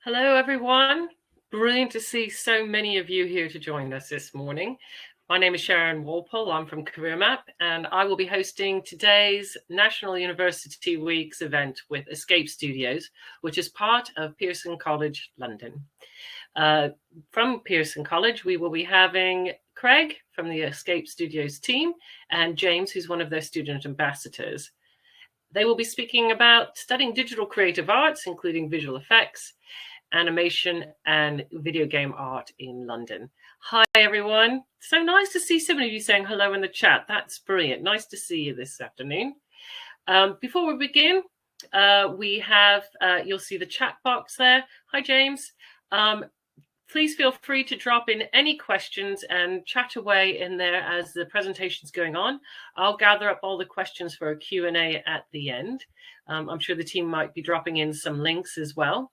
Hello, everyone. Brilliant to see so many of you here to join us this morning. My name is Sharon Walpole. I'm from CareerMap, and I will be hosting today's National University Week's event with Escape Studios, which is part of Pearson College London. From Pearson College, we will be having Craig from the Escape Studios team and James, who's one of their student ambassadors. They will be speaking about studying digital creative arts, including visual effects, animation, and video game art in London. Hi, everyone. So nice to see so many of you saying hello in the chat. That's brilliant. Nice to see you this afternoon. Before we begin, we have, you'll see the chat box there. Hi, James. Please feel free to drop in any questions and chat away in there as the presentation's going on. I'll gather up all the questions for a Q&A at the end. I'm sure the team might be dropping in some links as well.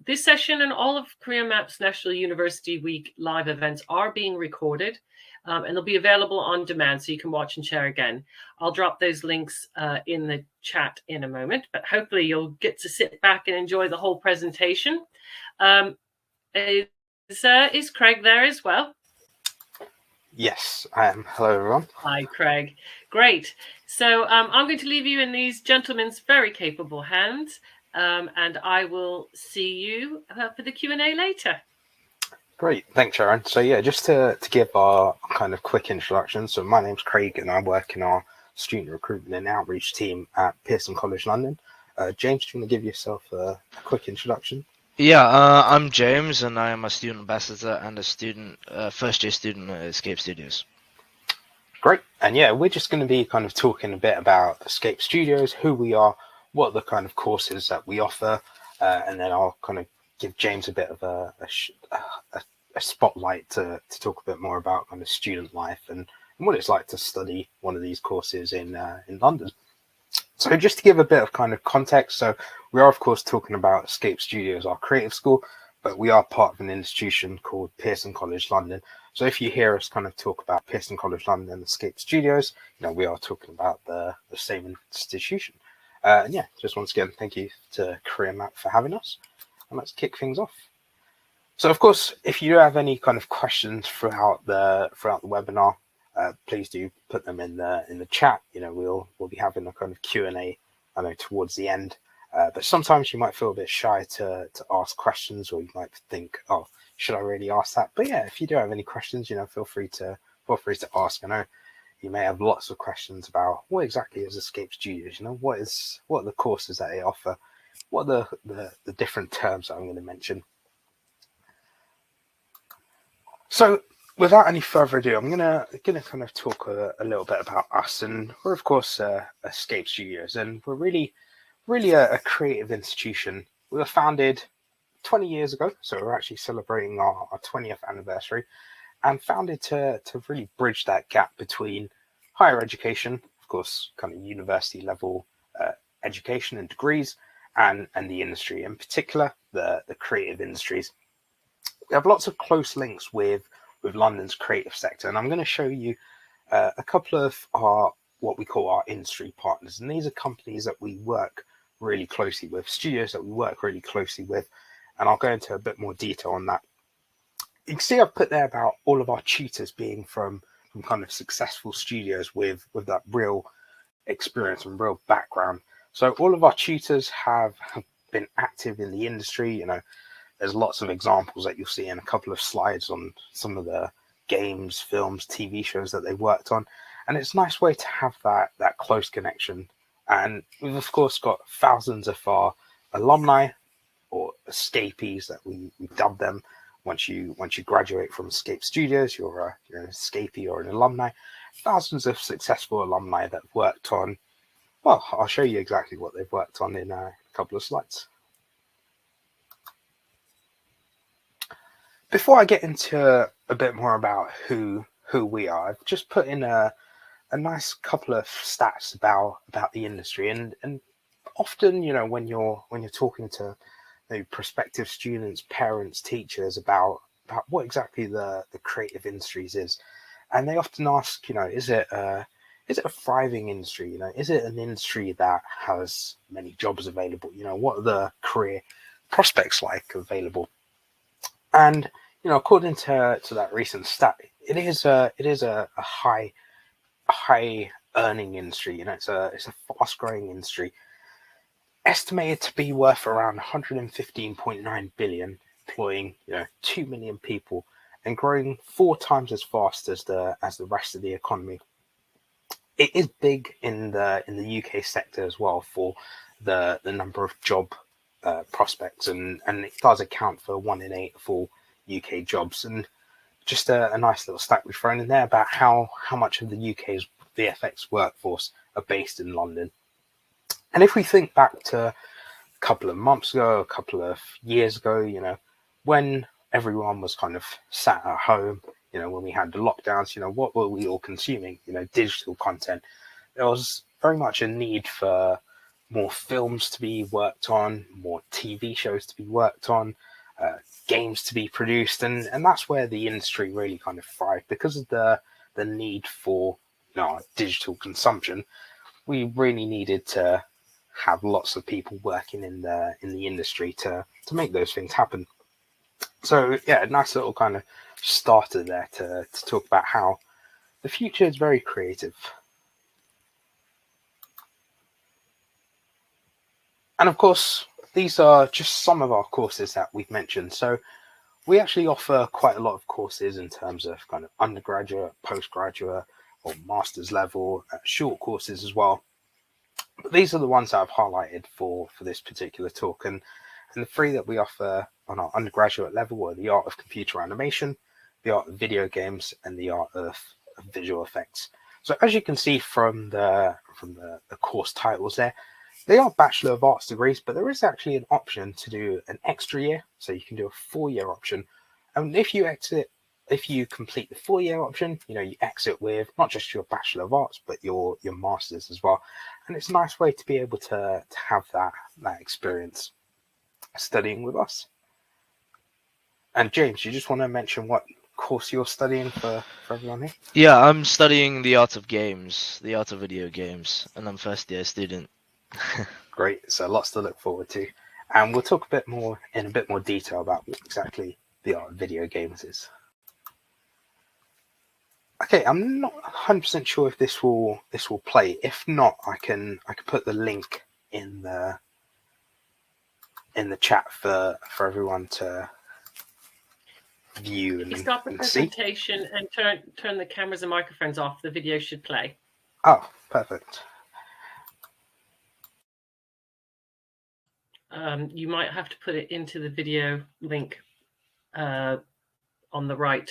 This session and all of CareerMap's National University Week live events are being recorded and they'll be available on demand so you can watch and share again. I'll drop those links in the chat in a moment, but hopefully you'll get to sit back and enjoy the whole presentation. Is Craig there as well? Yes, I am. Hello, everyone. Hi, Craig. Great. So I'm going to leave you in these gentlemen's very capable hands, and I will see you for the Q&A later. Great. Thanks, Sharon. So yeah, just to give our kind of quick introduction. So my name's Craig and I work in our student recruitment and outreach team at Pearson College London. James, do you want to give yourself a quick introduction? Yeah, I'm James, and I am a student ambassador and a first-year student at Escape Studios. Great. And yeah, we're just going to be kind of talking a bit about Escape Studios, who we are, what are the kind of courses that we offer, and then I'll kind of give James a bit of a spotlight to talk a bit more about kind of student life and what it's like to study one of these courses in London. So just to give a bit of kind of context, so we are, of course, talking about Escape Studios, our creative school, but we are part of an institution called Pearson College London. So if you hear us kind of talk about Pearson College London and Escape Studios, we are talking about the same institution. And yeah, just once again, thank you to CareerMap for having us. And let's kick things off. So, of course, if you have any kind of questions throughout the webinar, please do put them in the chat. We'll be having a kind of Q&A, I know, towards the end. But sometimes you might feel a bit shy to ask questions, or you might think, oh, should I really ask that? But yeah, if you do have any questions, feel free to ask. I know you may have lots of questions about what exactly is Escape Studios. What are the courses that they offer? What are the different terms that I'm going to mention? So without any further ado, I'm gonna kind of talk a little bit about us. And we're, of course, Escape Studios, and we're really a creative institution. We were founded 20 years ago, so we're actually celebrating our 20th anniversary, and founded to really bridge that gap between higher education, of course, kind of university level education and degrees, and the industry, in particular the creative industries. We have lots of close links with London's creative sector, and I'm going to show you a couple of what we call our industry partners, and these are companies that we work really closely with, studios that we work really closely with, and I'll go into a bit more detail on that. You can see I've put there about all of our tutors being from kind of successful studios with that real experience and real background. So all of our tutors have been active in the industry. There's lots of examples that you'll see in a couple of slides on some of the games, films, TV shows that they worked on. And it's a nice way to have that close connection. And we've, of course, got thousands of our alumni, or escapees that we dub them. Once you graduate from Escape Studios, you're an escapee or an alumni. Thousands of successful alumni that have worked on, well, I'll show you exactly what they've worked on in a couple of slides. Before I get into a bit more about who we are, I've just put in a nice couple of stats about the industry, and often when you're talking to maybe prospective students, parents, teachers about what exactly the creative industries is, and they often ask, is it a thriving industry? Is it an industry that has many jobs available? What are the career prospects like available. And according to that recent stat, it is a high earning industry. It's a fast growing industry, estimated to be worth around 115.9 billion, employing 2 million people and growing 4 times as fast as the rest of the economy. It is big in the UK sector as well for the number of job prospects, and it does account for 1 in 8 of all UK jobs. And just a nice little stat we've thrown in there about how much of the UK's VFX workforce are based in London. And if we think back to a couple of months ago, a couple of years ago, when everyone was kind of sat at home, when we had the lockdowns, what were we all consuming? Digital content. There was very much a need for more films to be worked on, more TV shows to be worked on, games to be produced, and that's where the industry really kind of thrived because of the need for digital consumption. We really needed to have lots of people working in the industry to make those things happen. So yeah, a nice little kind of starter there to talk about how the future is very creative. And of course, these are just some of our courses that we've mentioned. So we actually offer quite a lot of courses in terms of kind of undergraduate, postgraduate, or master's level, short courses as well. But these are the ones that I've highlighted for this particular talk. And the 3 that we offer on our undergraduate level are the art of computer animation, the art of video games, and the art of visual effects. So as you can see from the course titles there, they are Bachelor of Arts degrees, but there is actually an option to do an extra year. So you can do a 4-year option. And if you complete the 4-year option, you exit with not just your Bachelor of Arts, but your Masters as well. And it's a nice way to be able to have that experience studying with us. And James, you just want to mention what course you're studying for everyone here? Yeah, I'm studying the art of games, the art of video games, and I'm first year student. Great, so lots to look forward to. And we'll talk in a bit more detail about what exactly the art of video games is. Okay, I'm not 100% sure if this will play. If not, I can put the link in the chat for everyone to view and see. Stop the presentation and turn the cameras and microphones off. The video should play. Oh, perfect. You might have to put it into the video link on the right.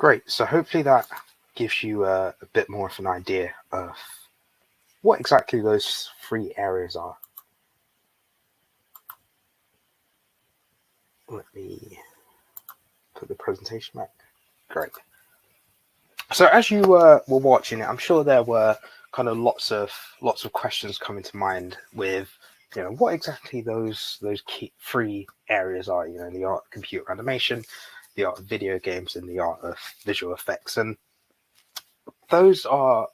Great. So hopefully that gives you a bit more of an idea of what exactly those 3 areas are. Let me put the presentation back. Great. So as you were watching it, I'm sure there were kind of lots of questions coming to mind with, what exactly those key 3 areas are. The art of computer animation, the art of video games, and the art of visual effects. And those are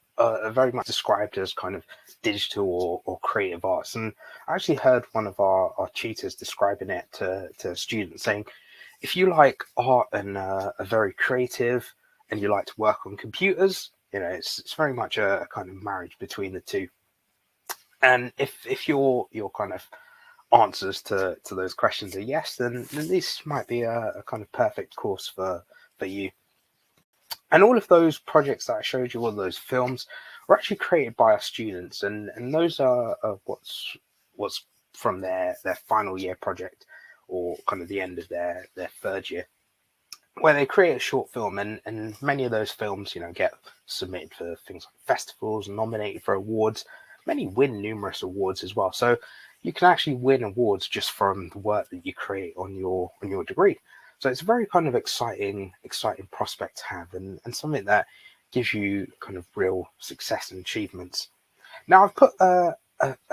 very much described as kind of digital or creative arts. And I actually heard one of our tutors describing it to students, saying, if you like art and are very creative and you like to work on computers, it's very much a kind of marriage between the two. And if your kind of answers to those questions are yes, then this might be a kind of perfect course for you. And all of those projects that I showed you, all those films, were actually created by our students, and those are what's from their final year project, or kind of the end of their 3rd year, where they create a short film, and many of those films, get submitted for things like festivals, nominated for awards. Many win numerous awards as well. So you can actually win awards just from the work that you create on your degree. So it's a very kind of exciting prospect to have, and something that gives you kind of real success and achievements. Now I've put a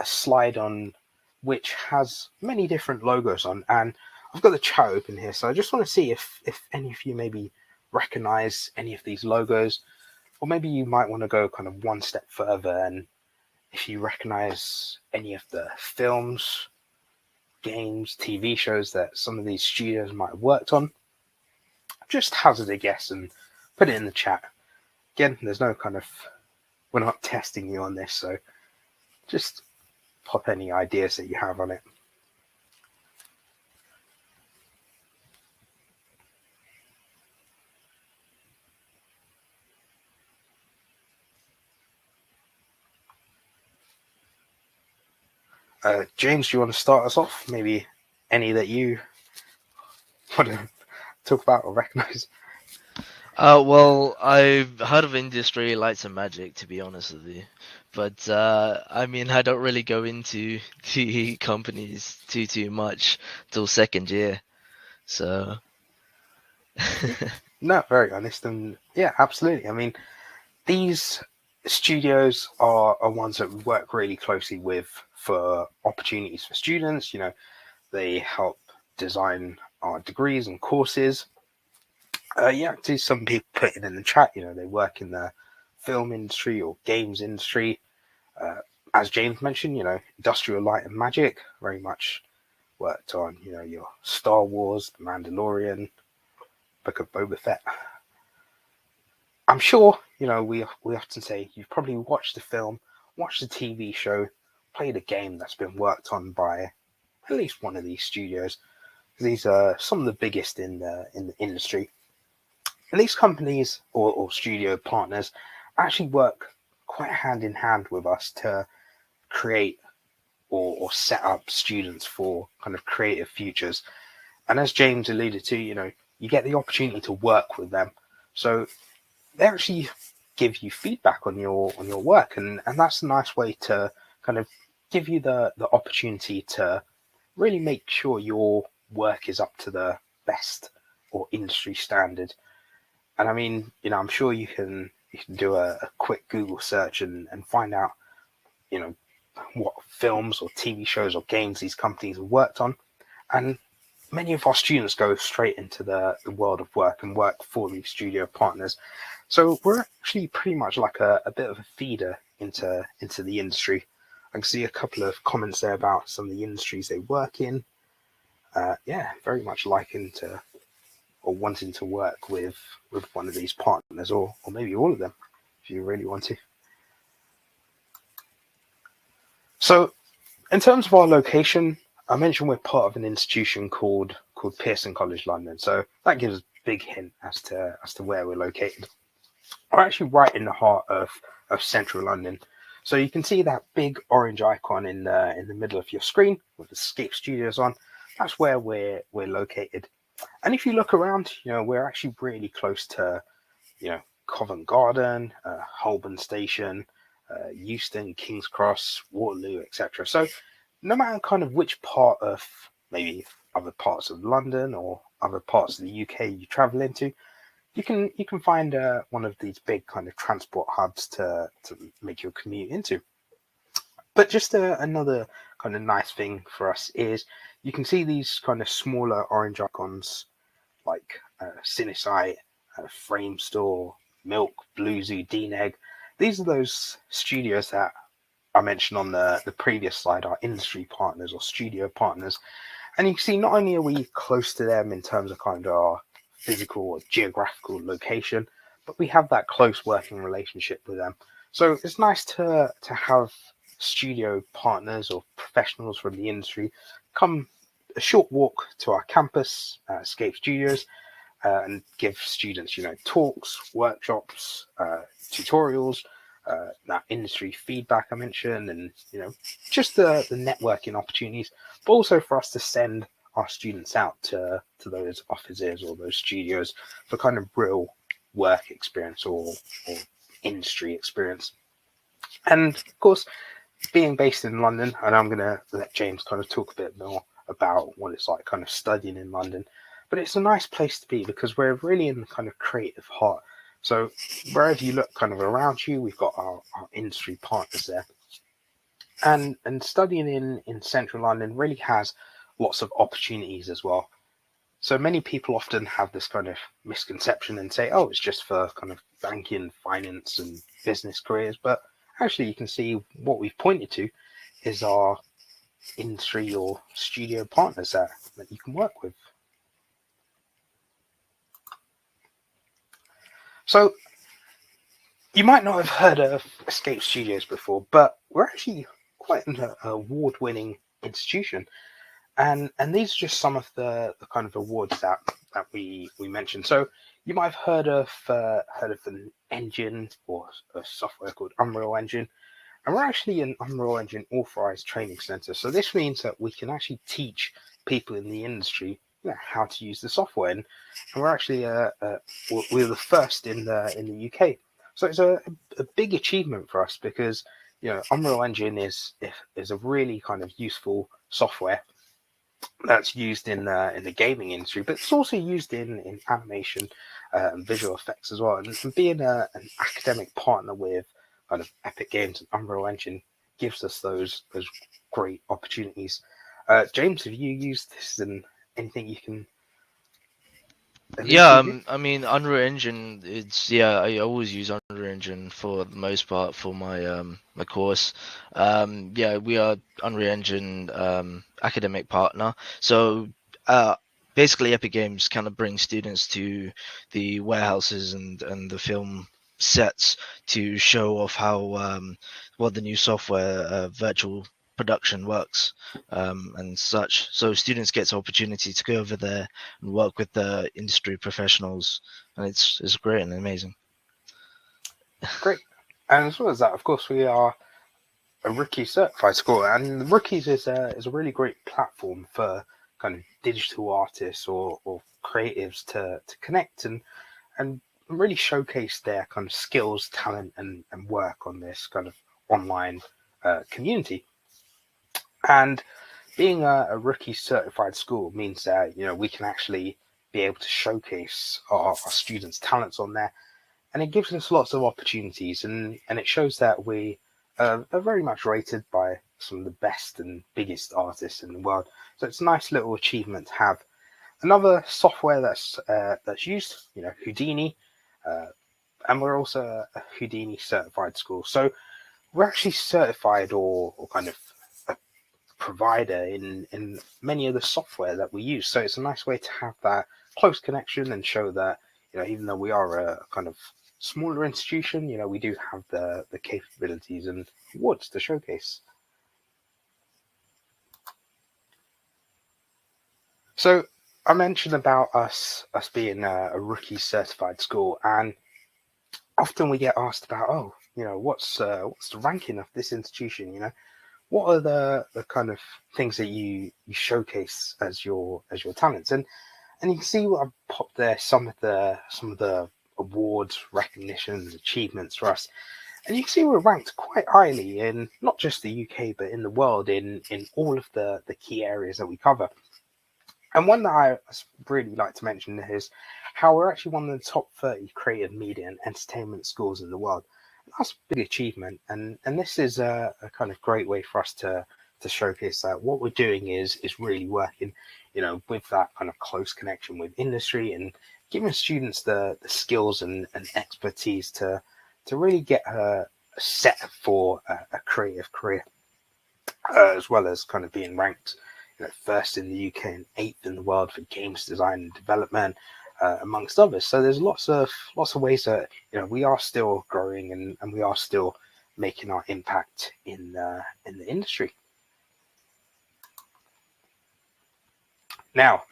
slide on which has many different logos on, and I've got the chat open here, so I just want to see if any of you maybe recognize any of these logos, or maybe you might want to go kind of one step further, and if you recognize any of the films, games, TV shows that some of these studios might have worked on, just hazard a guess and put it in the chat. Again, there's no kind of, we're not testing you on this, so just pop any ideas that you have on it. James, do you want to start us off? Maybe any that you want to talk about or recognize? Well, I've heard of Industry Lights and Magic, to be honest with you, but I mean, I don't really go into the companies too much till 2nd year, so. No, very honest, and yeah, absolutely. I mean, these studios are ones that we work really closely with for opportunities for students. They help design our degrees and courses. To some people put it in the chat, they work in the film industry or games industry. As James mentioned, Industrial Light and Magic very much worked on, your Star Wars, The Mandalorian, Book of Boba Fett. I'm sure, we often say you've probably watched the film, watched the TV show, played a game that's been worked on by at least one of these studios. These are some of the biggest in the industry. And these companies or studio partners actually work quite hand in hand with us to create or set up students for kind of creative futures. And as James alluded to, you get the opportunity to work with them. So they actually give you feedback on your work, and that's a nice way to kind of give you the opportunity to really make sure your work is up to the best or industry standard. And I mean, I'm sure you can do a quick Google search and find out, what films or TV shows or games these companies have worked on. And many of our students go straight into the world of work and work for these studio partners. So we're actually pretty much like a bit of a feeder into the industry. I can see a couple of comments there about some of the industries they work in. Very much liking to or wanting to work with one of these partners, or maybe all of them, if you really want to. So in terms of our location, I mentioned we're part of an institution called Pearson College London. So that gives a big hint as to where we're located. We're actually right in the heart of central London. So you can see that big orange icon in the middle of your screen with Escape Studios on. That's where we're located. And if you look around, we're actually really close to Covent Garden, Holborn Station, Euston, King's Cross, Waterloo, etc. So no matter kind of which part of maybe other parts of London or other parts of the UK you travel into, you can find one of these big kind of transport hubs to make your commute into. But just another kind of nice thing for us is you can see these kind of smaller orange icons like Cinesite, Frame Store, Milk, Blue Zoo, DNEG. These are those studios that I mentioned on the previous slide, our industry partners or studio partners. And you can see not only are we close to them in terms of kind of our physical or geographical location, but we have that close working relationship with them. So it's nice to have studio partners or professionals from the industry come a short walk to our campus, Escape Studios, and give students, talks, workshops, tutorials, that industry feedback I mentioned, and just the networking opportunities, but also for us to send our students out to those offices or those studios for kind of real work experience or industry experience. And of course, being based in London, and I'm going to let James kind of talk a bit more about what it's like kind of studying in London, but it's a nice place to be because we're really in the kind of creative heart. So wherever you look kind of around you, we've got our industry partners there. And studying in central London really has lots of opportunities as well. So many people often have this kind of misconception and say, oh, it's just for kind of banking, finance and business careers. But actually you can see what we've pointed to is our industry or studio partners that you can work with. So you might not have heard of Escape Studios before, but we're actually quite an award-winning institution. And these are just some of the kind of awards that we mentioned. So you might have heard of an engine or a software called Unreal Engine. And we're actually an Unreal Engine authorized training center. So this means that we can actually teach people in the industry how to use the software. And we're actually we're the first in the UK. So it's a big achievement for us because Unreal Engine is a really kind of useful software that's used in the gaming industry, but it's also used in animation and visual effects as well. And being an academic partner with kind of Epic Games and Unreal Engine gives us those great opportunities. James, have you used this and anything you can? Yeah, I mean Unreal Engine. I always use Unreal Engine for the most part for my my course. We are Unreal Engine academic partner. So basically, Epic Games kind of brings students to the warehouses and the film sets to show off how what the new software virtual production works and such. So students get the opportunity to go over there and work with the industry professionals, and it's great and amazing. Great. And as well as that, of course, we are a rookie certified school, and Rookies is a really great platform for kind of digital artists or creatives to connect and really showcase their kind of skills, talent, and work on this kind of online community. And being a rookie certified school means that we can actually be able to showcase our students' talents on there, and it gives us lots of opportunities, and it shows that we are very much rated by some of the best and biggest artists in the world. So it's a nice little achievement to have. Another software that's used, Houdini, and we're also a Houdini certified school. So we're actually certified or kind of a provider in many of the software that we use. So it's a nice way to have that close connection and show that even though we are a kind of smaller institution, we do have the capabilities and awards to showcase. So I mentioned about us being a rookie certified school, and often we get asked about, what's the ranking of this institution? What are the kind of things that you showcase as your talents? And you can see what I've popped there, some of the awards, recognitions, achievements for us. And you can see we're ranked quite highly in not just the UK, but in the world in all of the key areas that we cover. And one that I really like to mention is how we're actually one of the top 30 creative media and entertainment schools in the world. That's a big achievement, and this is a kind of great way for us to showcase that what we're doing is really working, with that kind of close connection with industry and giving students the skills and expertise to really get set for a creative career, as well as kind of being ranked first in the UK and eighth in the world for games design and development, amongst others. So there's lots of ways that we are still growing and we are still making our impact in the industry. Now,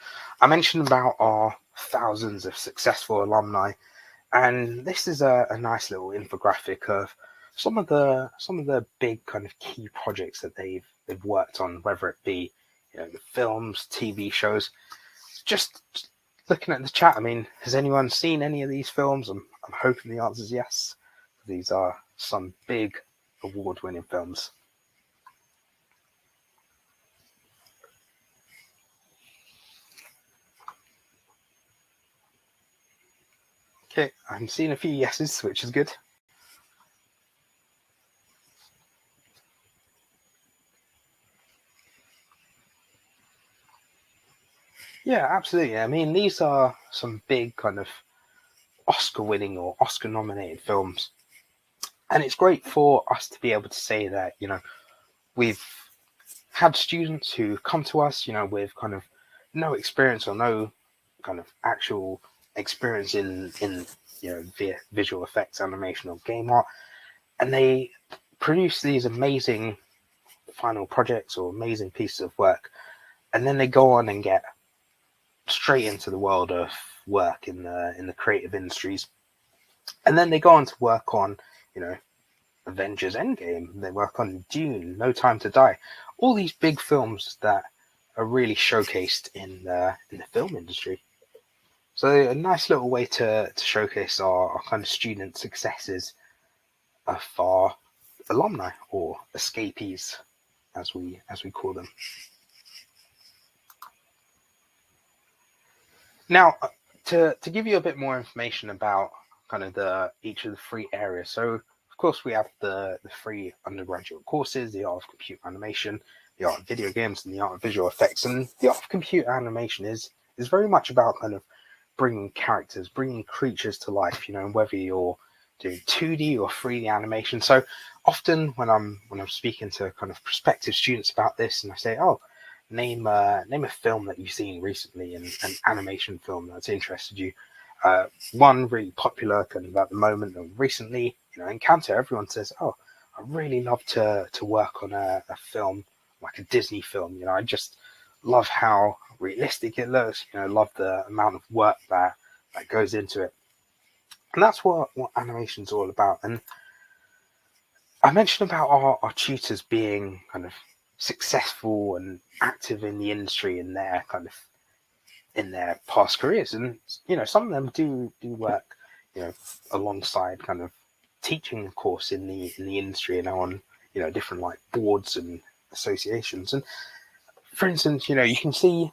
I mentioned about our thousands of successful alumni, and this is a nice little infographic of some of the big kind of key projects that they've worked on, whether it be the films, TV shows. Just looking at the chat, I mean, has anyone seen any of these films? I'm hoping the answer is yes. These are some big award-winning films. Okay, I'm seeing a few yeses, which is good. Yeah, absolutely. I mean, these are some big kind of Oscar-winning or Oscar-nominated films. And it's great for us to be able to say that, we've had students who come to us, with kind of no experience or no kind of actual experience in visual effects, animation, or game art, and they produce these amazing final projects or amazing pieces of work, and then they go on and get straight into the world of work in the creative industries, and then they go on to work on Avengers Endgame, they work on Dune, No Time to Die, all these big films that are really showcased in the film industry. So a nice little way to showcase our kind of student successes of our alumni, or escapees as we call them. Now, to give you a bit more information about kind of each of the three areas. So of course we have the three undergraduate courses: the art of computer animation, the art of video games, and the art of visual effects. And the art of computer animation is very much about kind of bringing characters, bringing creatures to life, whether you're doing 2D or 3D animation. So often when I'm speaking to kind of prospective students about this, and I say, oh, name a film that you've seen recently, an animation film that's interested you. One really popular kind of at the moment and recently, encounter, everyone says, oh, I really love to work on a film like a Disney film. I just love how realistic it looks, love the amount of work that goes into it. And that's what animation's all about. And I mentioned about our tutors being kind of successful and active in the industry in their past careers, and some of them do work alongside kind of teaching course in the industry and on different like boards and associations. And for instance, you can see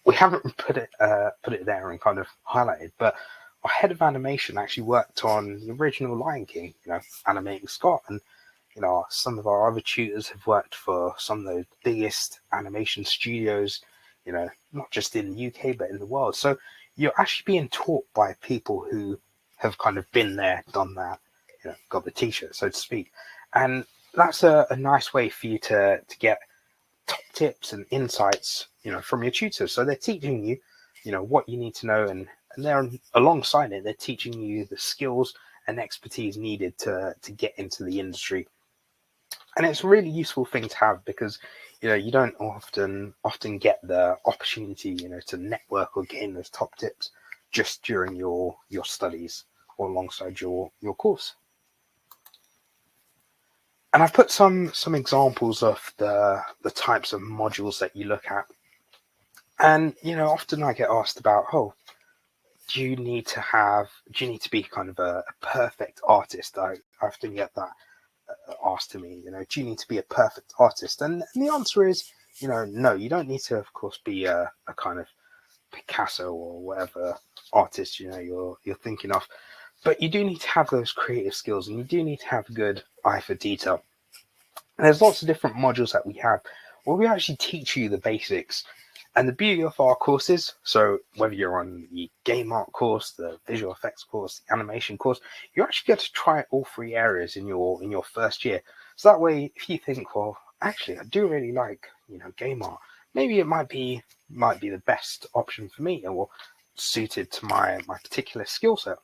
we haven't put it there and kind of highlighted, but our head of animation actually worked on the original Lion King, animating Scott. And some of our other tutors have worked for some of the biggest animation studios, not just in the UK but in the world. So you're actually being taught by people who have kind of been there, done that, got the t-shirt, so to speak. And that's a nice way for you to get top tips and insights, from your tutors. So they're teaching you, what you need to know, and they're alongside it, they're teaching you the skills and expertise needed to get into the industry. And it's a really useful thing to have, because you don't often get the opportunity to network or gain those top tips just during your studies or alongside your course. And I've put some examples of the types of modules that you look at. And often I get asked about, oh, do you need to be kind of a perfect artist? I often get that asked to me, do you need to be a perfect artist? And the answer is, no, you don't need to, of course, be a kind of Picasso or whatever artist, you're thinking of. But you do need to have those creative skills, and you do need to have a good eye for detail. And there's lots of different modules that we have where we actually teach you the basics. And the beauty of our courses, so whether you're on the game art course, the visual effects course, the animation course, you actually get to try all three areas in your first year. So that way, if you think, well, actually, I do really like, game art, maybe it might be the best option for me, or suited to my particular skill set.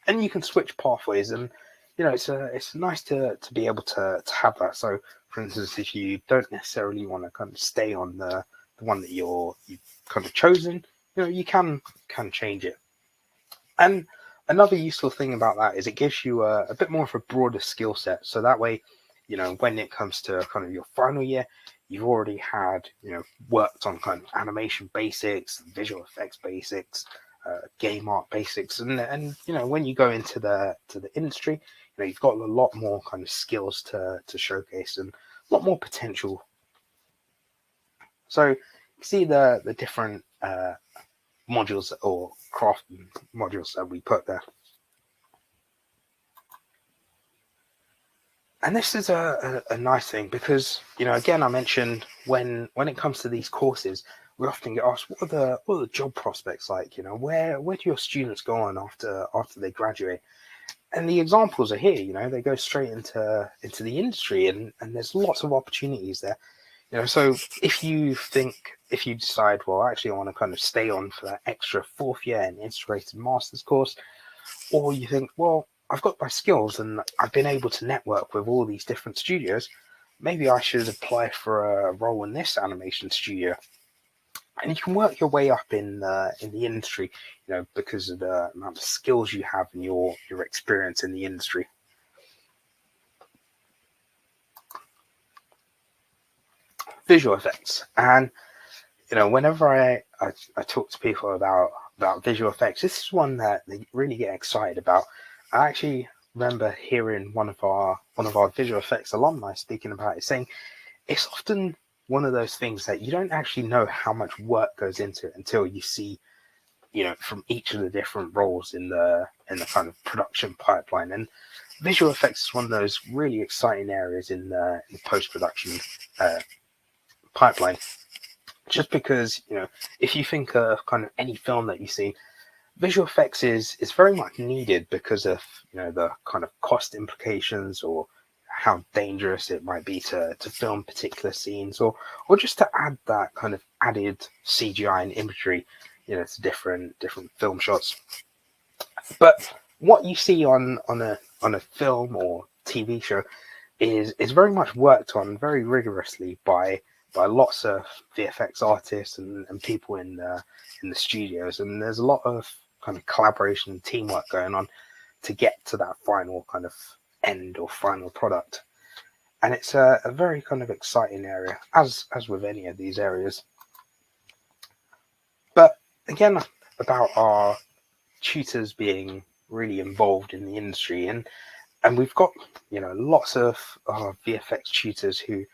And you can switch pathways, and it's nice to be able to have that. So, for instance, if you don't necessarily want to kind of stay on the one that you've kind of chosen, you can change it. And another useful thing about that is it gives you a bit more of a broader skill set. So that way, when it comes to kind of your final year, you've already had, worked on kind of animation basics, visual effects basics, game art basics, and when you go into the industry, you've got a lot more kind of skills to showcase and a lot more potential. So you see the different modules or craft modules that we put there. And this is a nice thing because, again, I mentioned when it comes to these courses, we often get asked, what are the job prospects like? Where do your students go on after they graduate? And the examples are here. They go straight into the industry, and there's lots of opportunities there. So if you decide, well, actually I want to kind of stay on for that extra 4th year in integrated master's course, or you think, well, I've got my skills and I've been able to network with all these different studios, maybe I should apply for a role in this animation studio. And you can work your way up in the industry, because of the amount of skills you have and your experience in the industry. Visual effects. And whenever I talk to people about visual effects, this is one that they really get excited about. I actually remember hearing one of our visual effects alumni speaking about it, saying it's often one of those things that you don't actually know how much work goes into it until you see, from each of the different roles in the kind of production pipeline. And visual effects is one of those really exciting areas in the post-production pipeline, just because if you think of kind of any film that you've seen, visual effects is very much needed because of the kind of cost implications, or how dangerous it might be to film particular scenes, or just to add that kind of added CGI and imagery to different film shots. But what you see on a film or TV show is very much worked on very rigorously by lots of VFX artists and people in the studios, and there's a lot of kind of collaboration and teamwork going on to get to that final kind of end or final product. And it's a very kind of exciting area, as with any of these areas. But again, about our tutors being really involved in the industry, and we've got lots of VFX tutors who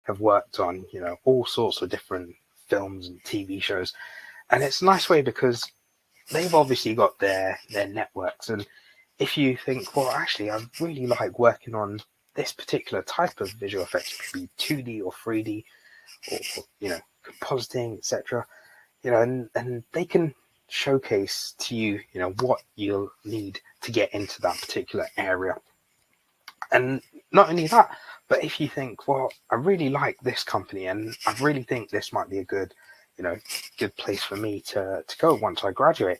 have worked on all sorts of different films and TV shows, and it's a nice way because they've obviously got their networks. And if you think, well, actually I really like working on this particular type of visual effects, it could be 2D or 3D or compositing, etc., and they can showcase to you what you'll need to get into that particular area. And not only that, but if you think, well, I really like this company and I really think this might be a good place for me to go once I graduate,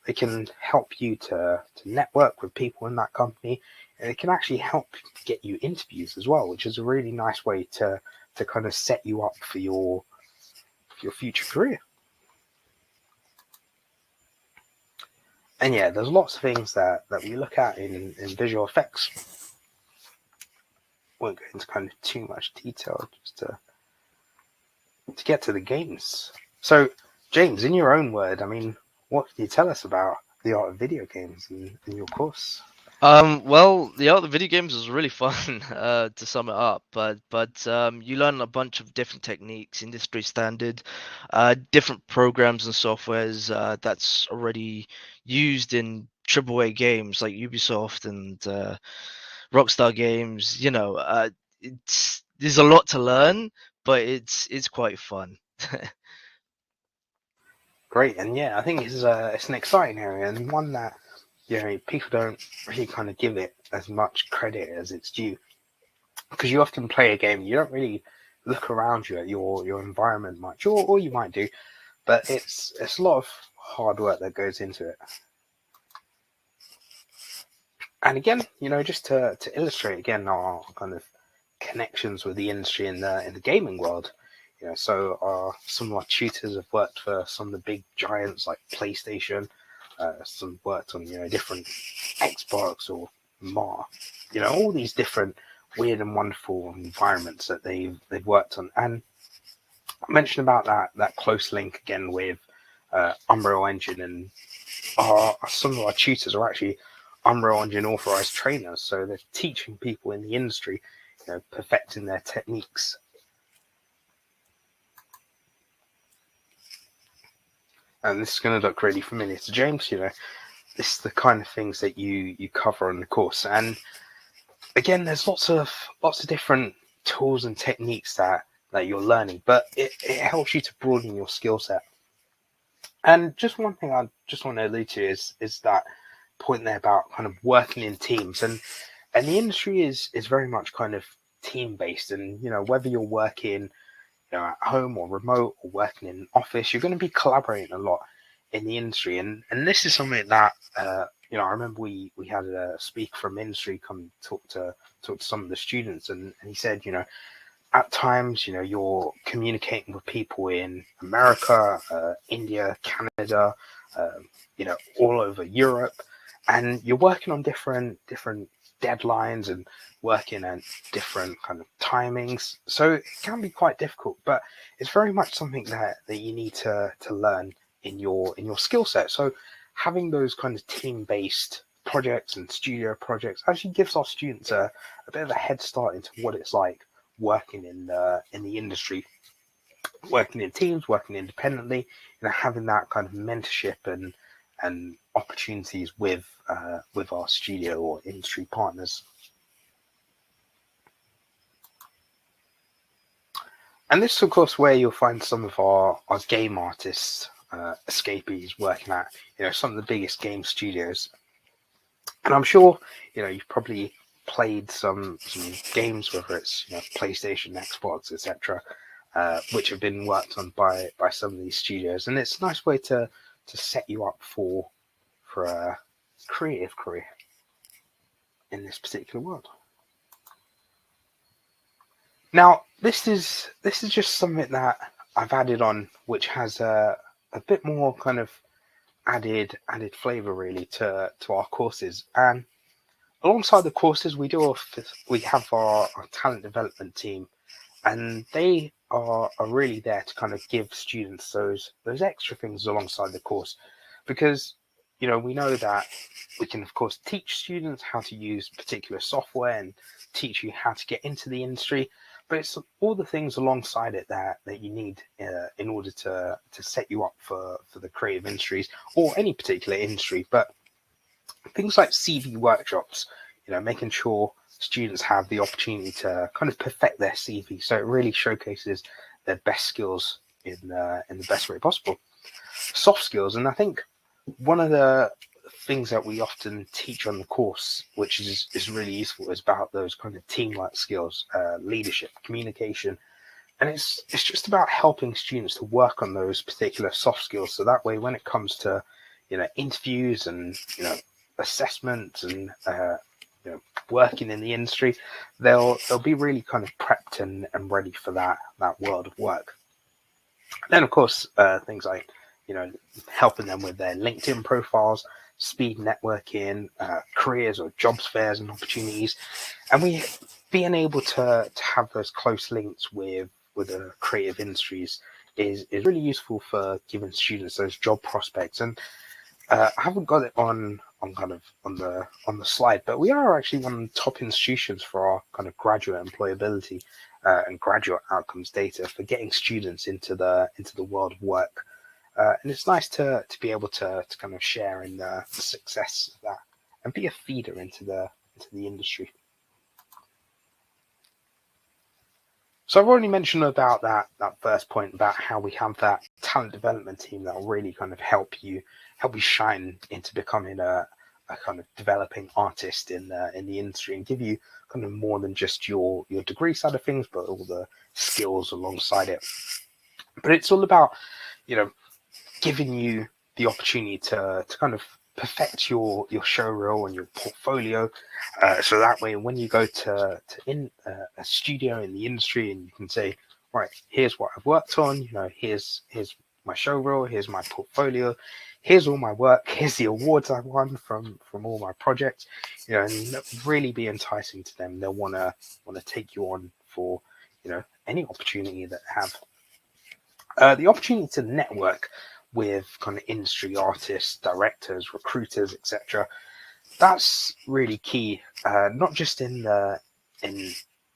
they can help you to network with people in that company, and it can actually help get you interviews as well, which is a really nice way to kind of set you up for your future career. And yeah, there's lots of things that we look at in visual effects. Won't go into kind of too much detail, just to get to the games. So, James, in your own word, I mean, what can you tell us about the art of video games in your course? Well, the art of video games was really fun, to sum it up. But you learn a bunch of different techniques, industry standard, different programs and softwares that's already used in AAA games like Ubisoft and Rockstar Games. There's a lot to learn, but it's quite fun. Great, and yeah, I think it's an exciting area and one that people don't really kind of give it as much credit as it's due, because you often play a game, you don't really look around you at your environment much, or you might do, but it's a lot of hard work that goes into it. And again, just to illustrate again our kind of connections with the industry in the gaming world. So some of our tutors have worked for some of the big giants like PlayStation. Some worked on different Xbox or Mar. All these different weird and wonderful environments that they've worked on. And I mentioned about that close link again with Unreal Engine, and some of our tutors are actually Unreal Engine authorized trainers, so they're teaching people in the industry, perfecting their techniques. And this is going to look really familiar to James. This is the kind of things that you cover in the course. And again, there's lots of different tools and techniques that you're learning, but it helps you to broaden your skill set. And just one thing I just want to allude to is that point there about kind of working in teams, and the industry is very much kind of team based, and whether you're working at home or remote or working in an office, you're going to be collaborating a lot in the industry. And this is something that I remember we had a speaker from industry come talk to some of the students, and he said, at times, you're communicating with people in America, India, Canada, all over Europe, and you're working on different deadlines and working at different kind of timings. So it can be quite difficult, but it's very much something that you need to learn in your skill set. So having those kind of team-based projects and studio projects actually gives our students a bit of a head start into what it's like working in the industry, working in teams, working independently, having that kind of mentorship and opportunities with our studio or industry partners. And this is, of course, where you'll find some of our game artists, escapees, working at some of the biggest game studios. And I'm sure you've probably played some games, whether it's PlayStation, Xbox, etc., which have been worked on by some of these studios, and it's a nice way to set you up for a creative career in this particular world. Now, this is just something that I've added on, which has a bit more kind of added flavor really to our courses. And alongside the courses, we have our talent development team, and they are really there to kind of give students those extra things alongside the course, because we know that we can, of course, teach students how to use particular software and teach you how to get into the industry, but it's all the things alongside it that you need in order to set you up for the creative industries or any particular industry. But things like CV workshops, making sure students have the opportunity to kind of perfect their CV, so it really showcases their best skills in the best way possible. Soft skills, and I think one of the things that we often teach on the course, which is really useful, is about those kind of teamwork skills, leadership, communication, and it's just about helping students to work on those particular soft skills, so that way when it comes to interviews and assessments and working in the industry, they'll be really kind of prepped and ready for that world of work. Then, of course, things like helping them with their LinkedIn profiles, speed networking, careers or jobs fairs and opportunities, and we being able to have those close links with the creative industries is really useful for giving students those job prospects. And I haven't got it on the slide, but we are actually one of the top institutions for our kind of graduate employability and graduate outcomes data for getting students into the world of work. And it's nice to be able to kind of share in the success of that and be a feeder into the industry. So I've already mentioned about that first point about how we have that talent development team that will really kind of help you shine into becoming a kind of developing artist in the industry and give you kind of more than just your degree side of things, but all the skills alongside it. But it's all about, giving you the opportunity to kind of perfect your show reel and your portfolio, so that way when you go to a studio in the industry and you can say, right, here's what I've worked on, here's my show reel, here's my portfolio, here's all my work, here's the awards I won from all my projects, and really be enticing to them. They'll want to take you on for any opportunity that have the opportunity to network with kind of industry artists, directors, recruiters, etc. That's really key, not just in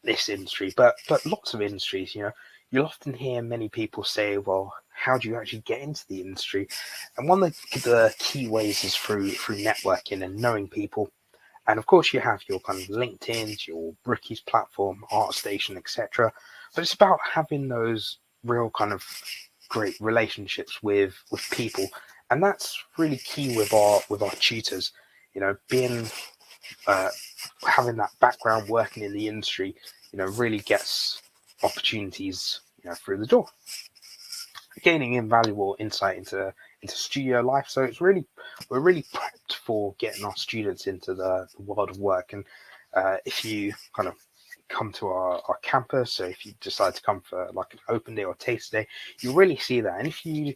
this industry, but lots of industries. You'll often hear many people say, well, how do you actually get into the industry? And one of the key ways is through networking and knowing people. And of course, you have your kind of LinkedIn, your Rookies platform, ArtStation, etc. But it's about having those real kind of great relationships with people, and that's really key with our tutors. Being having that background working in the industry, really gets opportunities through the door, gaining invaluable insight into studio life. So we're really prepped for getting our students into the world of work. And if you kind of come to our campus, so if you decide to come for like an open day or taste day, you'll really see that. And if you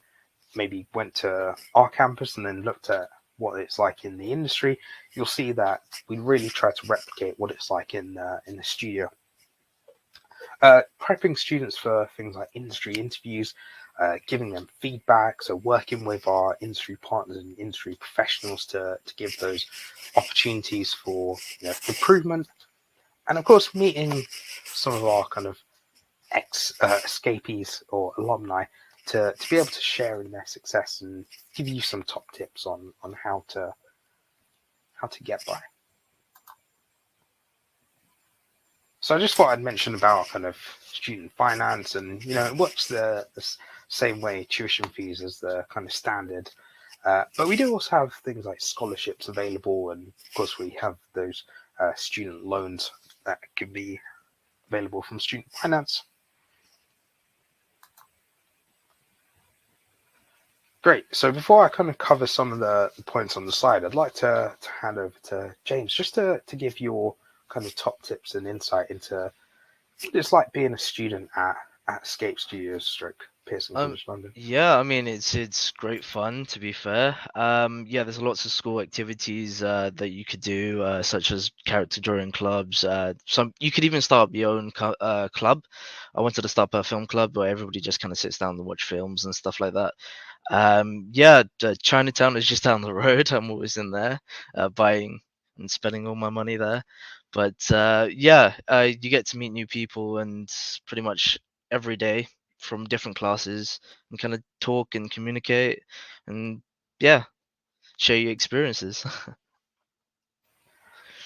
maybe went to our campus and then looked at what it's like in the industry, you'll see that we really try to replicate what it's like in the studio. Prepping students for things like industry interviews, giving them feedback, so working with our industry partners and industry professionals to give those opportunities for improvement. And of course, meeting some of our kind of escapees or alumni to be able to share in their success and give you some top tips on how to get by. So I just thought I'd mention about kind of student finance, and it works the same way, tuition fees as the kind of standard. But we do also have things like scholarships available, and of course we have those student loans that could be available from student finance. Great. So before I kind of cover some of the points on the slide, I'd like to hand over to James just to give your kind of top tips and insight into what it's like being a student at Escape Studios / Pearson College London. Yeah, I mean it's great fun, to be fair. Yeah, there's lots of school activities that you could do, such as character drawing clubs. Some you could even start up your own club. I wanted to start a film club where everybody just kind of sits down and watch films and stuff like that. Yeah, Chinatown is just down the road. I'm always in there, buying and spending all my money there. But yeah, you get to meet new people, and pretty much every day from different classes, and kind of talk and communicate, and yeah, share your experiences.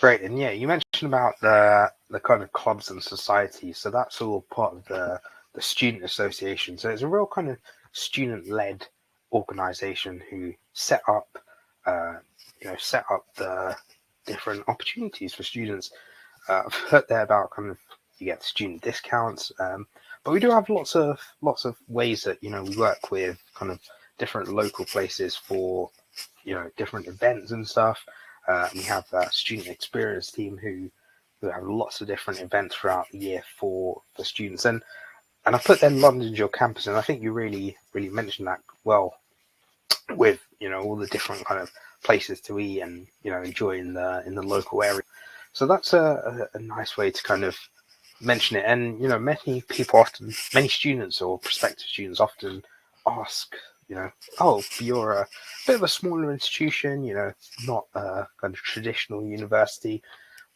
Great. And yeah, you mentioned about the kind of clubs and societies. So that's all part of the student association. So it's a real kind of student-led organization who set up the different opportunities for students. I've heard there about kind of you get student discounts, but we do have lots of ways that we work with kind of different local places for different events and stuff. We have a student experience team who have lots of different events throughout the year for students, and I put their London's Your Campus, and I think you really mentioned that well, with all the different kind of places to eat and enjoy in the local area. So that's a nice way to kind of mention it. And many students or prospective students often ask oh, you're a bit of a smaller institution, not a kind of traditional university.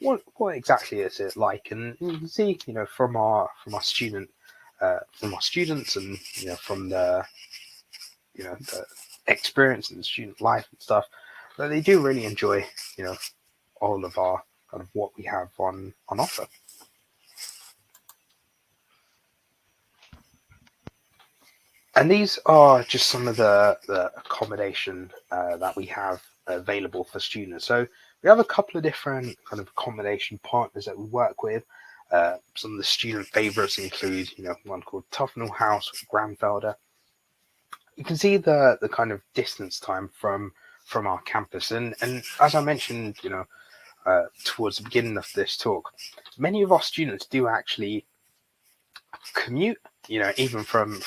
What exactly is it like? And you can see, from our students, and from the the experience and the student life and stuff, that they do really enjoy, all of our kind of what we have on offer. And these are just some of the accommodation that we have available for students. So we have a couple of different kind of accommodation partners that we work with. Some of the student favorites include, one called Tufnell House, Granfelder. You can see the kind of distance time from our campus, and as I mentioned, towards the beginning of this talk, many of our students do actually commute, even from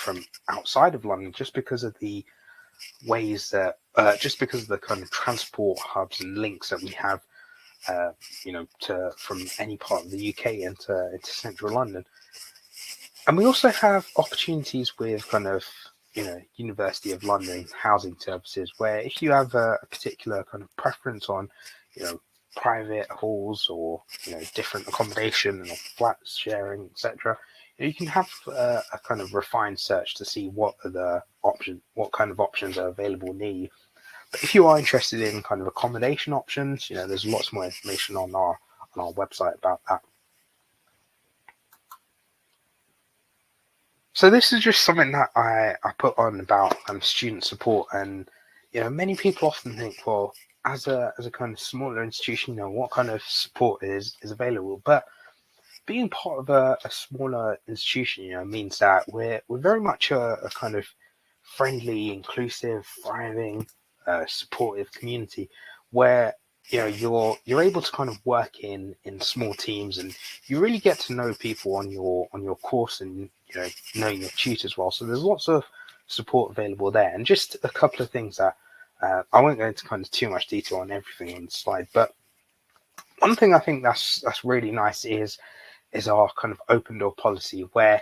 outside of London, just because of the ways that, just because of the kind of transport hubs and links that we have, to from any part of the UK into central London. And we also have opportunities with kind of, University of London housing services, where if you have a particular kind of preference on, private halls or, different accommodation or flat sharing, etc., you can have a kind of refined search to see what kind of options are available near you. But if you are interested in kind of accommodation options, there's lots more information on our website about that. So this is just something that I put on about student support, and many people often think, well, as a kind of smaller institution, what kind of support is available. But being part of a smaller institution, means that we're very much a kind of friendly, inclusive, thriving, supportive community where you're able to kind of work in small teams, and you really get to know people on your course, and knowing your tutors well. So there's lots of support available there. And just a couple of things that I won't go into kind of too much detail on everything on the slide, but one thing I think that's really nice is our kind of open door policy, where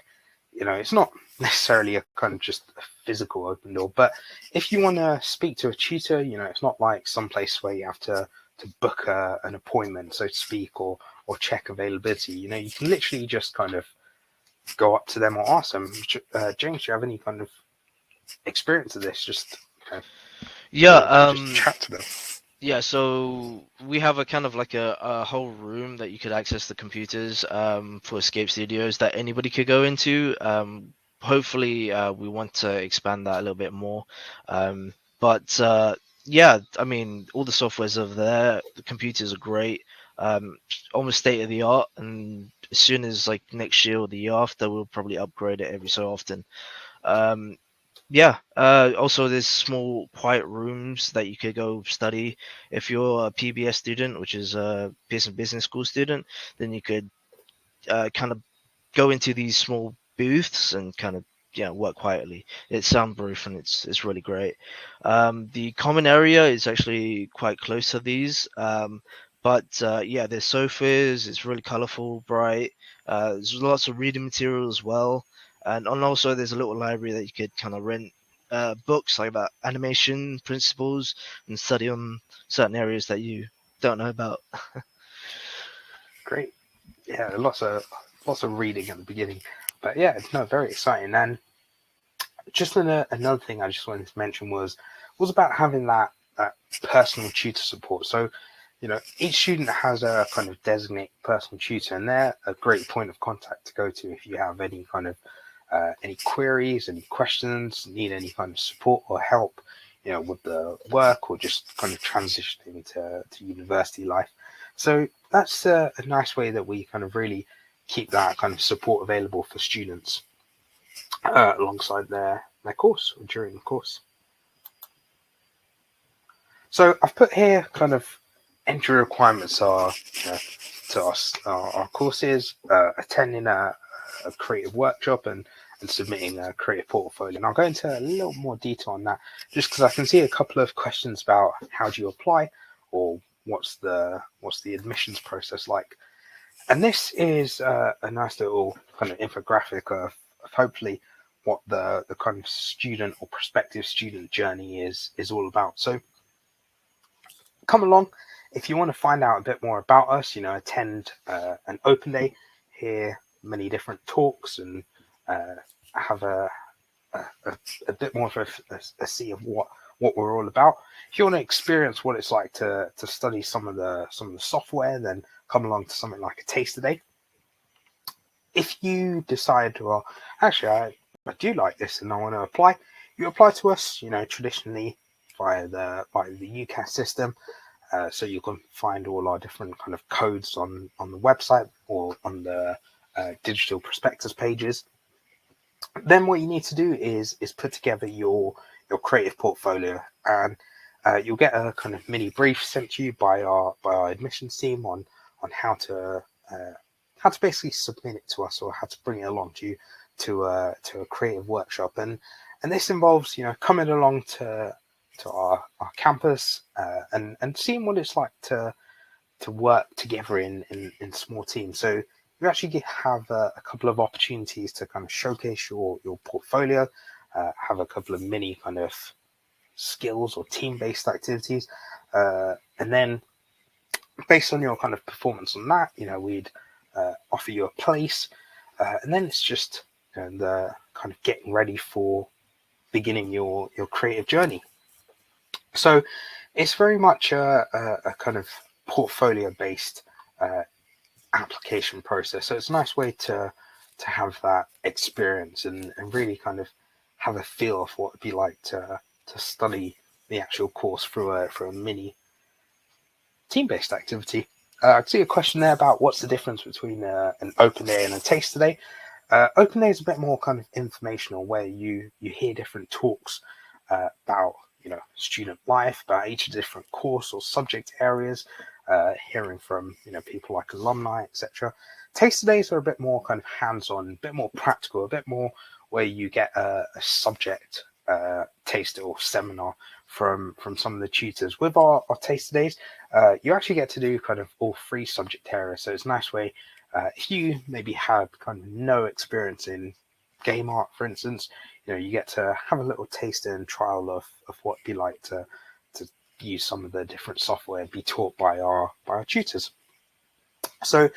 it's not necessarily a kind of just a physical open door, but if you want to speak to a tutor, it's not like some place where you have to book an appointment, so to speak, or check availability. You can literally just kind of go up to them or ask them, James, do you have any kind of experience of this? Just just chat to them. Yeah, so we have a kind of like a whole room that you could access the computers for Escape Studios that anybody could go into. Hopefully, we want to expand that a little bit more. But yeah, I mean, all the software's over there. The computers are great, almost state of the art. And as soon as like next year or the year after, we'll probably upgrade it every so often. Yeah. Also, there's small quiet rooms that you could go study. If you're a PBS student, which is a Pearson Business School student, then you could kind of go into these small booths and kind of work quietly. It's soundproof and it's really great. The common area is actually quite close to these. But yeah, there's sofas. It's really colorful, bright. There's lots of reading material as well. And also there's a little library that you could kind of rent books like about animation principles and study on certain areas that you don't know about. Great. Yeah, lots of reading at the beginning. But yeah, no, very exciting. And just another thing I just wanted to mention was about having that personal tutor support. So, each student has a kind of designated personal tutor, and they're a great point of contact to go to if you have any kind of any queries, any questions, need any kind of support or help, with the work, or just kind of transitioning to university life. So that's a nice way that we kind of really keep that kind of support available for students alongside their course or during the course. So I've put here kind of entry requirements are to us our courses, attending a creative workshop, and submitting a creative portfolio. And I'll go into a little more detail on that, just because I can see a couple of questions about how do you apply, or what's the admissions process like. And this is a nice little kind of infographic of hopefully what the kind of student or prospective student journey is all about. So come along if you want to find out a bit more about us. Attend an open day, hear many different talks, and have a bit more of a see of what we're all about. If you want to experience what it's like to study some of the software, then come along to something like a taster day. If you decide, well, actually I do like this and I want to apply, you apply to us, traditionally via the UCAS system. So you can find all our different kind of codes on the website or on the digital prospectus pages. Then what you need to do is put together your creative portfolio, and you'll get a kind of mini brief sent to you by our admissions team on how to basically submit it to us, or how to bring it along to you to a creative workshop. And this involves coming along to our campus and seeing what it's like to work together in small teams. So you actually have a couple of opportunities to kind of showcase your portfolio, have a couple of mini kind of skills or team-based activities, and then based on your kind of performance on that, we'd offer you a place, and then it's just the kind of getting ready for beginning your creative journey. So it's very much a kind of portfolio-based application process. So it's a nice way to have that experience and really kind of have a feel of what it'd be like to study the actual course through a mini team-based activity. I see a question there about what's the difference between an open day and a taster day. Open day is a bit more kind of informational, where you hear different talks about student life, about each different course or subject areas, hearing from people like alumni, etc. Taster days are a bit more kind of hands-on, a bit more practical, a bit more where you get a subject taster or seminar from some of the tutors. With our taster days, you actually get to do kind of all three subject areas. So it's a nice way, if you maybe had kind of no experience in game art, for instance, you get to have a little taste and trial of what it'd be like to use some of the different software and be taught by our tutors. So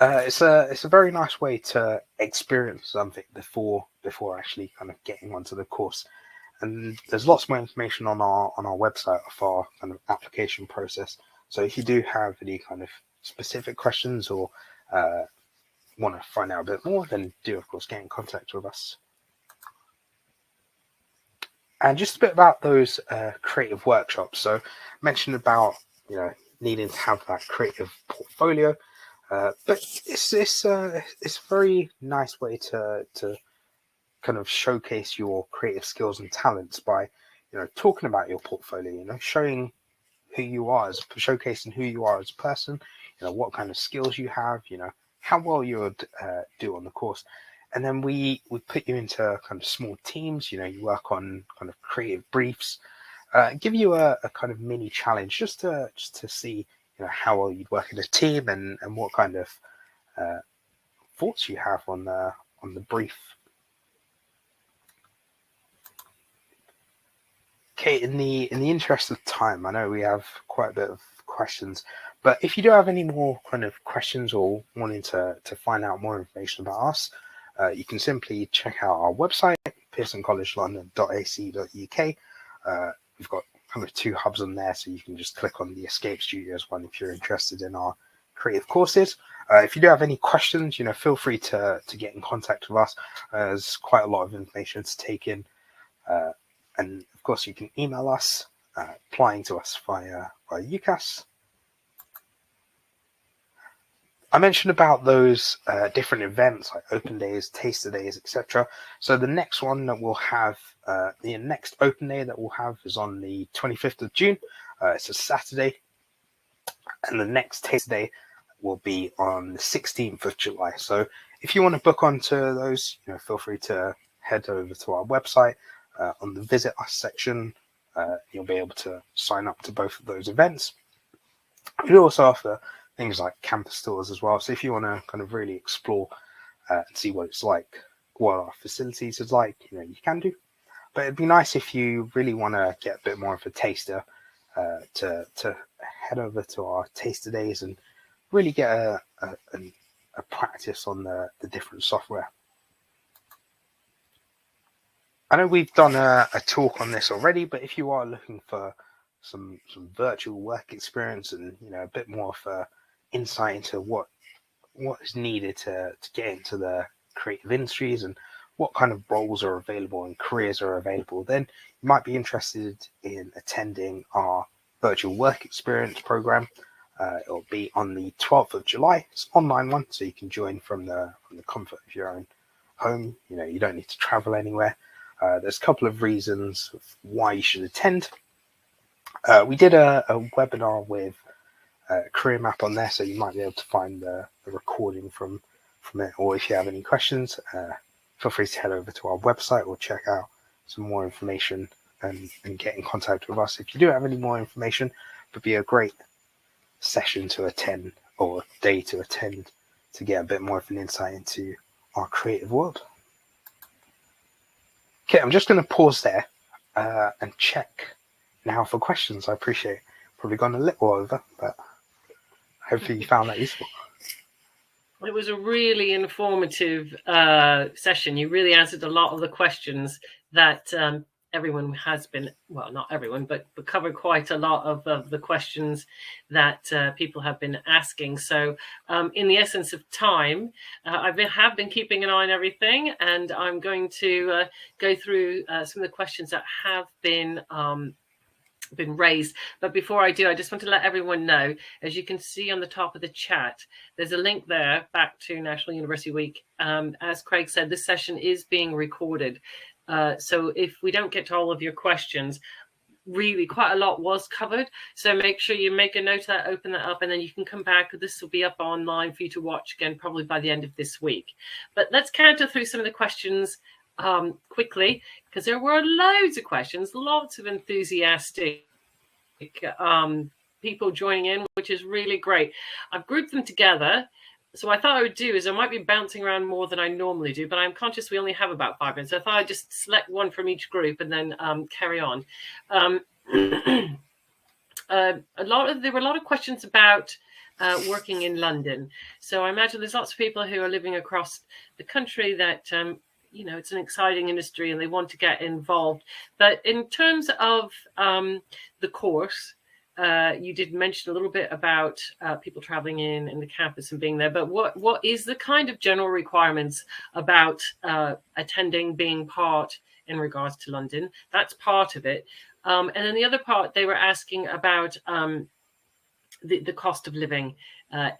it's a very nice way to experience something before actually kind of getting onto the course. And there's lots more information on our website of our kind of application process. So if you do have any kind of specific questions or want to find out a bit more, then do of course get in contact with us. And just a bit about those creative workshops. So I mentioned about needing to have that creative portfolio, but it's a very nice way to kind of showcase your creative skills and talents by talking about your portfolio, showing who you are, showcasing who you are as a person, what kind of skills you have, how well you would do on the course. And then we put you into kind of small teams. You work on kind of creative briefs, give you a kind of mini challenge just to see how well you'd work in a team and what kind of thoughts you have on the brief. Okay, in the interest of time, I know we have quite a bit of questions, but if you do have any more kind of questions or wanting to find out more information about us, you can simply check out our website, pearsoncollegelondon.ac.uk. We've got kind of 2 hubs on there, so you can just click on the Escape Studios one if you're interested in our creative courses. If you do have any questions, feel free to get in contact with us. There's quite a lot of information to take in. And of course, you can email us, applying to us via UCAS. I mentioned about those different events like open days, taster days, etc. So the next one that we'll have, the next open day that we'll have is on the 25th of June. It's a Saturday. And the next taster day will be on the 16th of July. So if you want to book onto those, feel free to head over to our website. On the Visit Us section, you'll be able to sign up to both of those events. We also offer things like campus tours as well. So if you want to kind of really explore and see what it's like what our facilities is like, you can do. But it'd be nice if you really want to get a bit more of a taster to head over to our taster days and really get a practice on the different software. I know we've done a talk on this already, but if you are looking for some virtual work experience and a bit more of a insight into what is needed to get into the creative industries and what kind of roles are available and careers are available, then you might be interested in attending our virtual work experience program. It'll be on the 12th of July. It's an online one, so you can join from the comfort of your own home. You don't need to travel anywhere. There's a couple of reasons why you should attend. We did a webinar with CareerMap on there, so you might be able to find the recording from it, or if you have any questions, feel free to head over to our website or check out some more information and get in contact with us. If you do have any more information, it would be a great session to attend or day to attend to get a bit more of an insight into our creative world. Okay, I'm just going to pause there and check now for questions. I appreciate probably gone a little over, but hopefully you found that useful. It was a really informative session. You really answered a lot of the questions that everyone has been, well, not everyone, but covered quite a lot of the questions that people have been asking. So in the essence of time, I have been keeping an eye on everything, and I'm going to go through some of the questions that have been raised. But before I do, I just want to let everyone know, as you can see on the top of the chat, there's a link there back to National University Week. As Craig said, this session is being recorded. So if we don't get to all of your questions, really quite a lot was covered. So make sure you make a note of that, open that up, and then you can come back. This will be up online for you to watch again, probably by the end of this week. But let's counter through some of the questions quickly, because there were loads of questions, lots of enthusiastic people joining in, which is really great. I've grouped them together. So I thought I would do is I might be bouncing around more than I normally do, but I'm conscious we only have about 5 minutes. So I thought I'd just select one from each group and then carry on. There were a lot of questions about working in London. So I imagine there's lots of people who are living across the country that it's an exciting industry and they want to get involved. But in terms of the course, you did mention a little bit about people traveling in the campus and being there. But what is the kind of general requirements about attending, being part in regards to London? That's part of it. And then the other part, they were asking about the cost of living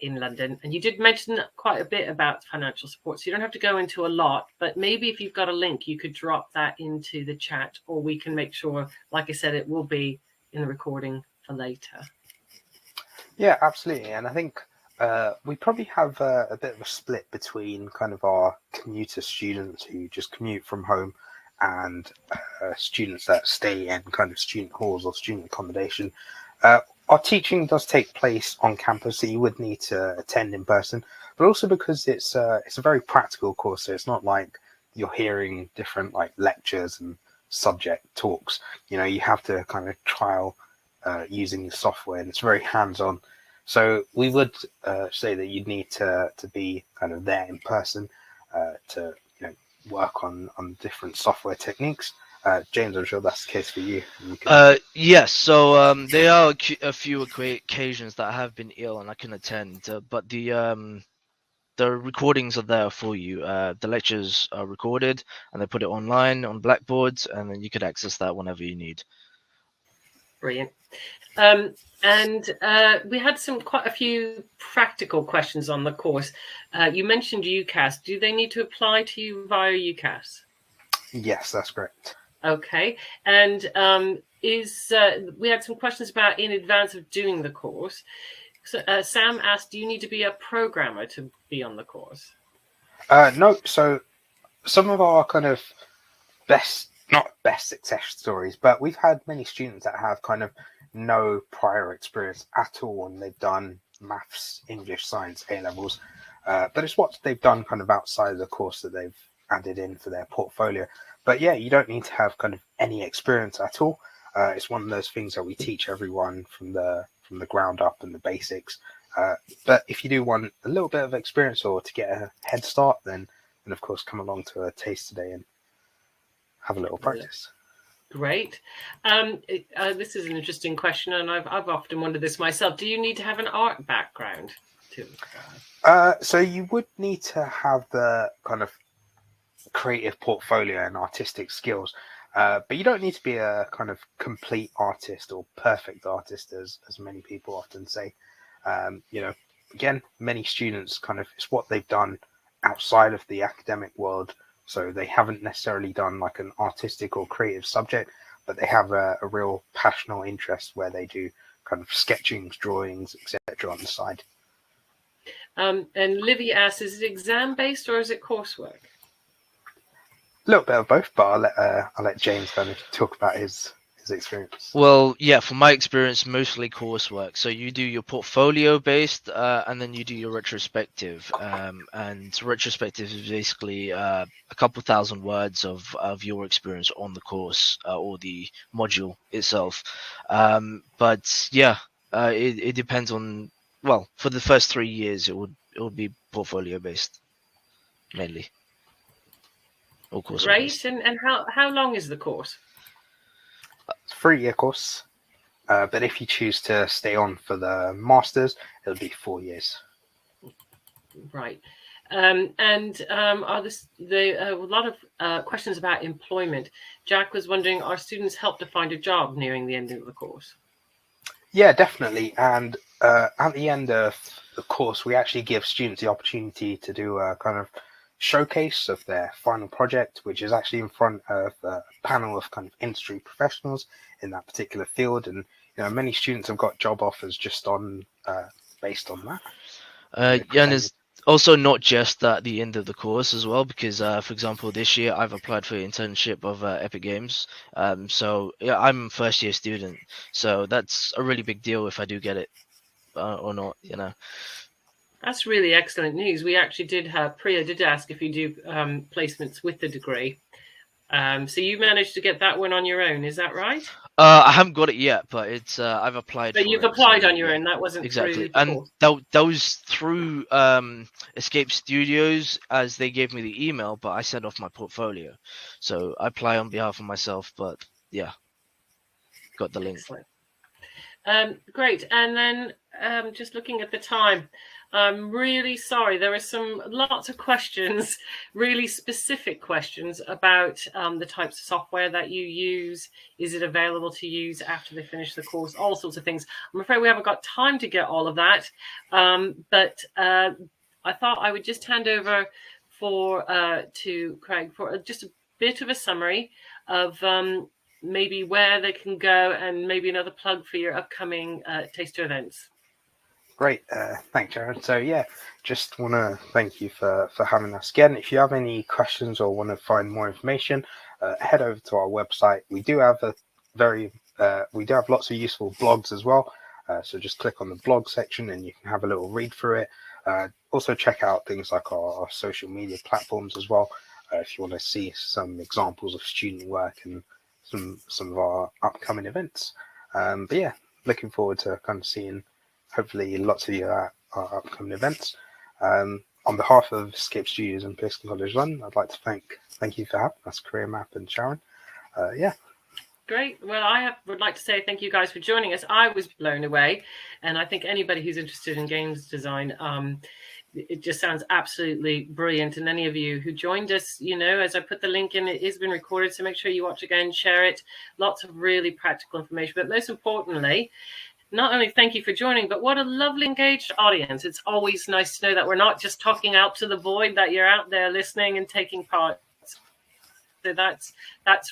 in London. And you did mention quite a bit about financial support, so you don't have to go into a lot, but maybe if you've got a link, you could drop that into the chat, or we can make sure, like I said, it will be in the recording for later. Yeah, absolutely. And I think we probably have a bit of a split between kind of our commuter students who just commute from home and students that stay in kind of student halls or student accommodation. Our teaching does take place on campus, so you would need to attend in person, but also because it's a very practical course, so it's not like you're hearing different like lectures and subject talks. You have to kind of trial using the software, and it's very hands-on. So we would say that you'd need to be kind of there in person to work on different software techniques. James, I'm sure that's the case for you. Yes, so there are a few occasions that I have been ill and I can attend, but the recordings are there for you. The lectures are recorded and they put it online on Blackboard, and then you could access that whenever you need. Brilliant. And we had quite a few practical questions on the course. You mentioned UCAS. Do they need to apply to you via UCAS? Yes, that's correct. Okay. And we had some questions about in advance of doing the course. So Sam asked, do you need to be a programmer to be on the course? No. So some of our kind of not best success stories, but we've had many students that have kind of no prior experience at all, and they've done maths, English, science, A levels, but it's what they've done kind of outside of the course that they've added in for their portfolio. But yeah, you don't need to have kind of any experience at all. It's one of those things that we teach everyone from the ground up and the basics. But if you do want a little bit of experience or to get a head start, then of course come along to a taste today and have a little practice. Great. This is an interesting question, and I've often wondered this myself. Do you need to have an art background to? So you would need to have the kind of creative portfolio and artistic skills, but you don't need to be a kind of complete artist or perfect artist, as many people often say. Again, many students kind of, it's what they've done outside of the academic world, so they haven't necessarily done like an artistic or creative subject, but they have a real passion or interest where they do kind of sketchings, drawings, etc. on the side. And Livy asks, is it exam based or is it coursework? A little bit of both, but I'll let James kind of talk about his experience. Well, yeah, from my experience, mostly coursework. So you do your portfolio based, and then you do your retrospective. And retrospective is basically a couple thousand words of your experience on the course or the module itself. But yeah, it depends on. Well, for the first 3 years, it would be portfolio based mainly. Or course. Great. And how long is the course? It's a 3-year course, but if you choose to stay on for the masters, it'll be 4 years. Right. Are a lot of questions about employment. Jack was wondering, are students helped to find a job nearing the end of the course? Yeah, definitely. And at the end of the course, we actually give students the opportunity to do a kind of showcase of their final project, which is actually in front of a panel of kind of industry professionals in that particular field. And many students have got job offers just on based on that. Yeah, and it's also not just at the end of the course as well, because for example, this year I've applied for an internship of Epic Games. So yeah, I'm a first year student, so that's a really big deal if I do get it or not. That's really excellent news. We actually did have, Priya did ask if you do placements with the degree. So you managed to get that one on your own, is that right? I haven't got it yet, but it's I've applied. But you've applied on your own. That wasn't exactly, through and that was through Escape Studios, as they gave me the email, but I sent off my portfolio, so I apply on behalf of myself. But yeah, got the link. Excellent. Great. And then just looking at the time, I'm really sorry. There are lots of questions, really specific questions about the types of software that you use. Is it available to use after they finish the course? All sorts of things. I'm afraid we haven't got time to get all of that. But I thought I would just hand over to Craig for just a bit of a summary of maybe where they can go and maybe another plug for your upcoming taster events. Great, thanks, Sharon. So yeah, just want to thank you for having us again. If you have any questions or want to find more information, head over to our website. We do have lots of useful blogs as well. So just click on the blog section and you can have a little read through it. Also check out things like our social media platforms as well, if you want to see some examples of student work and some of our upcoming events. But yeah, looking forward to kind of seeing hopefully lots of you at our upcoming events. On behalf of Escape Studios and Pearson College London, I'd like to thank you for having us, Career Map and Sharon. Yeah. Great. Well, would like to say thank you guys for joining us. I was blown away, and I think anybody who's interested in games design, it just sounds absolutely brilliant. And any of you who joined us, as I put the link in, it has been recorded, so make sure you watch again, share it. Lots of really practical information, but most importantly, not only thank you for joining, but what a lovely engaged audience. It's always nice to know that we're not just talking out to the void, that you're out there listening and taking part. So that's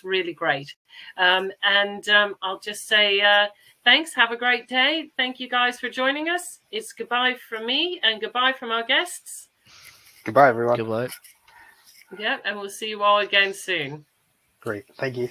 really great. I'll just say thanks. Have a great day. Thank you guys for joining us. It's goodbye from me and goodbye from our guests. Goodbye, everyone. Goodbye. Yeah, and we'll see you all again soon. Great. Thank you.